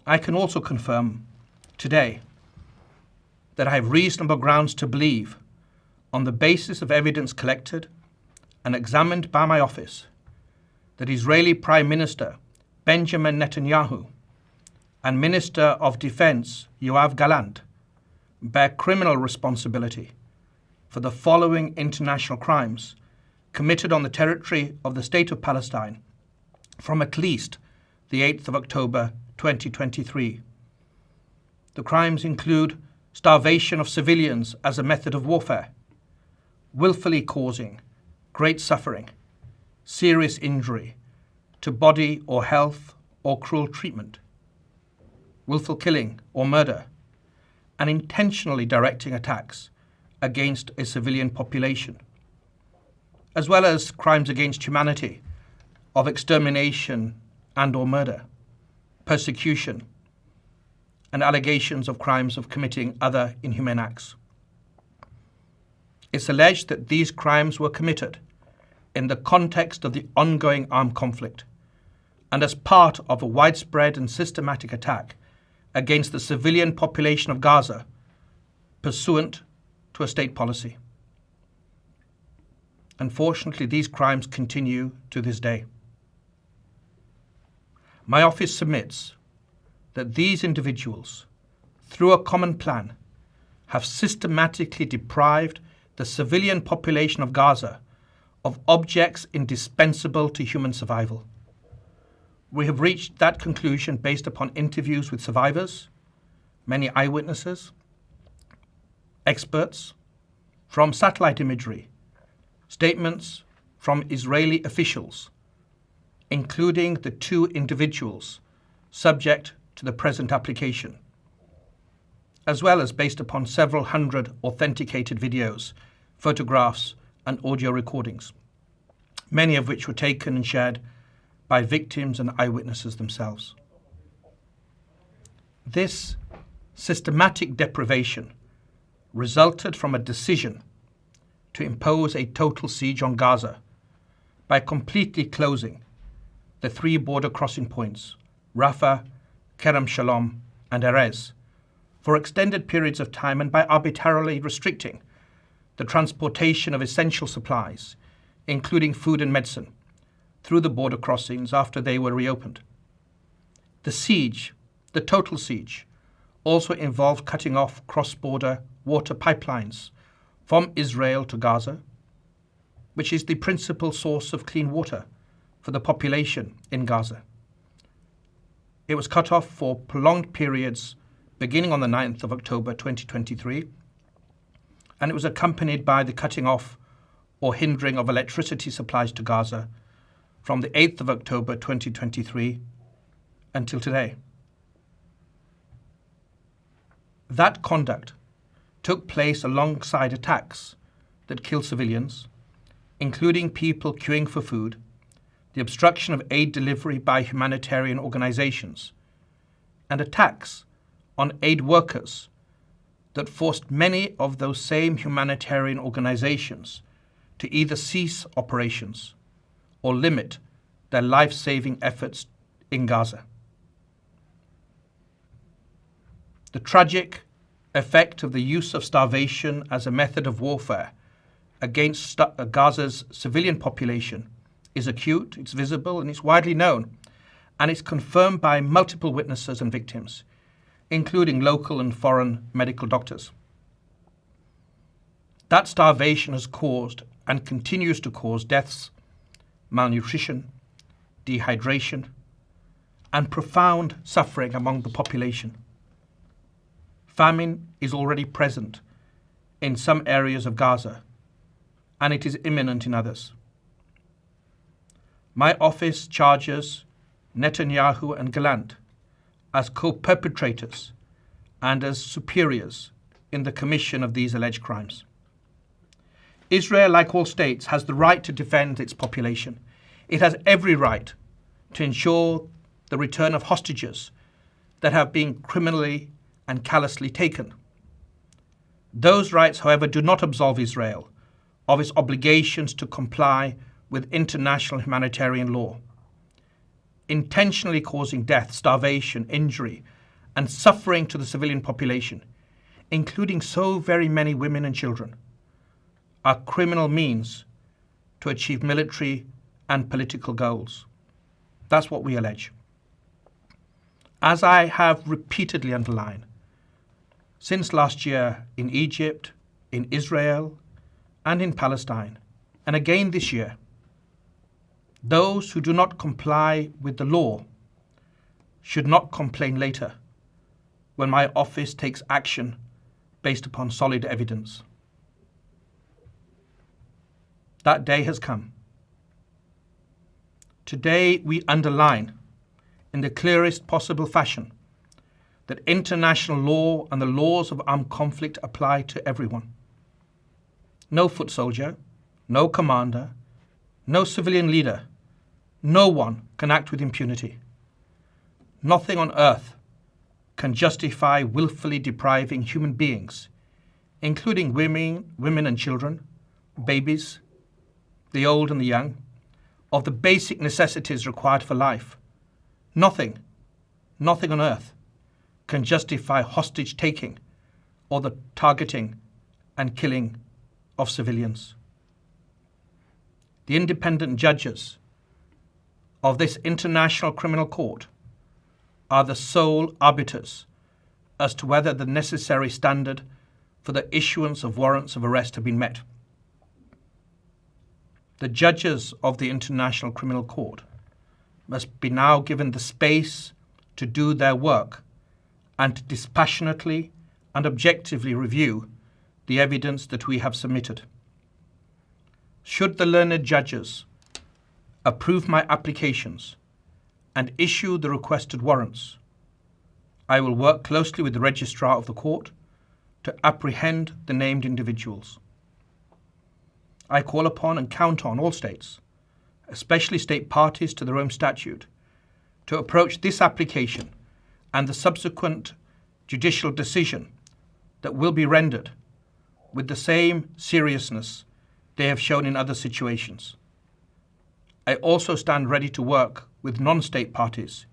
I can also confirm today that I have reasonable grounds to believe, on the basis of evidence collected and examined by my office, that Israeli Prime Minister Benjamin Netanyahu and Minister of Defense Yoav Gallant bear criminal responsibility for the following international crimes committed on the territory of the State of Palestine from at least the 8th of October 2023. The crimes include starvation of civilians as a method of warfare, willfully causing great suffering, serious injury to body or health or cruel treatment, willful killing or murder, and intentionally directing attacks against a civilian population, as well as crimes against humanity of extermination and or murder, persecution, and allegations of crimes of committing other inhumane acts. It's alleged that these crimes were committed in the context of the ongoing armed conflict and as part of a widespread and systematic attack against the civilian population of Gaza pursuant to a state policy. Unfortunately, these crimes continue to this day. My office submits that these individuals, through a common plan, have systematically deprived the civilian population of Gaza of objects indispensable to human survival. We have reached that conclusion based upon interviews with survivors, many eyewitnesses, experts, from satellite imagery, statements from Israeli officials, including the 2 individuals subject to the present application, as well as based upon several hundred authenticated videos, photographs, and audio recordings, many of which were taken and shared by victims and eyewitnesses themselves. This systematic deprivation resulted from a decision to impose a total siege on Gaza by completely closing the 3 border crossing points, Rafah, Kerem Shalom, and Erez, for extended periods of time, and by arbitrarily restricting the transportation of essential supplies, including food and medicine, through the border crossings after they were reopened. The siege, the total siege, also involved cutting off cross-border water pipelines from Israel to Gaza, which is the principal source of clean water for the population in Gaza. It was cut off for prolonged periods beginning on the 9th of October 2023, and it was accompanied by the cutting off or hindering of electricity supplies to Gaza from the 8th of October 2023 until today. That conduct took place alongside attacks that killed civilians, including people queuing for food, the obstruction of aid delivery by humanitarian organizations, and attacks on aid workers that forced many of those same humanitarian organizations to either cease operations or limit their life-saving efforts in Gaza. The tragic effect of the use of starvation as a method of warfare against Gaza's civilian population is acute, it's visible, and it's widely known, and it's confirmed by multiple witnesses and victims, including local and foreign medical doctors. That starvation has caused and continues to cause deaths, malnutrition, dehydration, and profound suffering among the population. Famine is already present in some areas of Gaza, and it is imminent in others. My office charges Netanyahu and Gallant as co-perpetrators and as superiors in the commission of these alleged crimes. Israel, like all states, has the right to defend its population. It has every right to ensure the return of hostages that have been criminally and callously taken. Those rights, however, do not absolve Israel of its obligations to comply with international humanitarian law. Intentionally causing death, starvation, injury, and suffering to the civilian population, including so very many women and children, are criminal means to achieve military and political goals. That's what we allege. As I have repeatedly underlined, since last year in Egypt, in Israel, and in Palestine, and again this year, those who do not comply with the law should not complain later when my office takes action based upon solid evidence. That day has come. Today we underline in the clearest possible fashion that international law and the laws of armed conflict apply to everyone. No foot soldier, no commander, no civilian leader, no one can act with impunity. Nothing on earth can justify willfully depriving human beings, including women and children, babies, the old and the young, of the basic necessities required for life. Nothing on earth can justify hostage taking or the targeting and killing of civilians. The independent judges of this International Criminal Court are the sole arbiters as to whether the necessary standard for the issuance of warrants of arrest have been met. The judges of the International Criminal Court must be now given the space to do their work and to dispassionately and objectively review the evidence that we have submitted. Should the learned judges approve my applications and issue the requested warrants, I will work closely with the registrar of the court to apprehend the named individuals. I call upon and count on all states, especially state parties to the Rome Statute, to approach this application and the subsequent judicial decision that will be rendered with the same seriousness they have shown in other situations. I also stand ready to work with non-state parties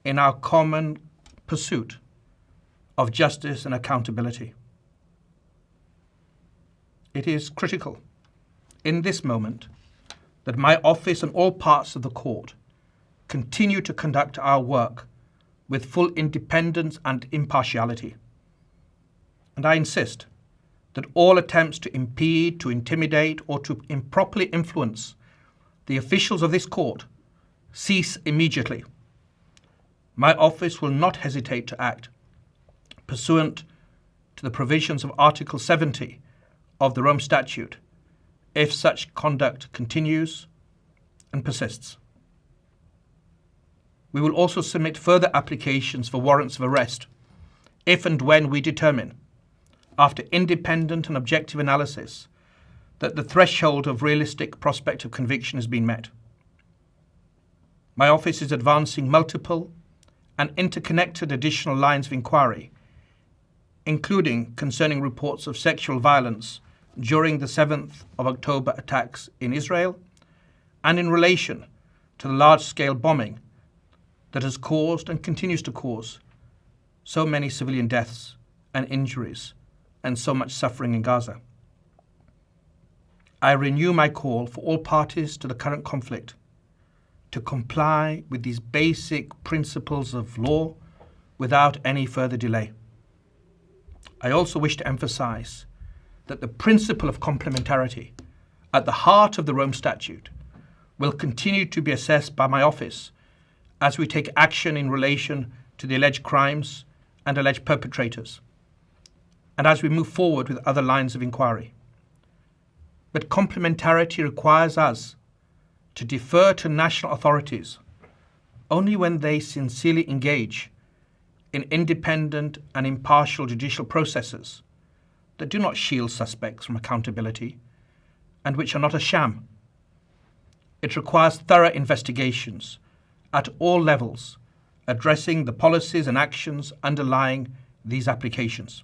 in our common pursuit of justice and accountability. It is critical in this moment that my office and all parts of the court continue to conduct our work with full independence and impartiality. And I insist that all attempts to impede, to intimidate, or to improperly influence the officials of this court cease immediately. My office will not hesitate to act pursuant to the provisions of Article 70 of the Rome Statute if such conduct continues and persists. We will also submit further applications for warrants of arrest if and when we determine, after independent and objective analysis, that the threshold of realistic prospect of conviction has been met. My office is advancing multiple and interconnected additional lines of inquiry, including concerning reports of sexual violence during the 7th of October attacks in Israel and in relation to the large-scale bombing that has caused and continues to cause so many civilian deaths and injuries and so much suffering in Gaza. I renew my call for all parties to the current conflict to comply with these basic principles of law without any further delay. I also wish to emphasize that the principle of complementarity at the heart of the Rome Statute will continue to be assessed by my office as we take action in relation to the alleged crimes and alleged perpetrators, and as we move forward with other lines of inquiry. But complementarity requires us to defer to national authorities only when they sincerely engage in independent and impartial judicial processes that do not shield suspects from accountability and which are not a sham. It requires thorough investigations at all levels, addressing the policies and actions underlying these applications.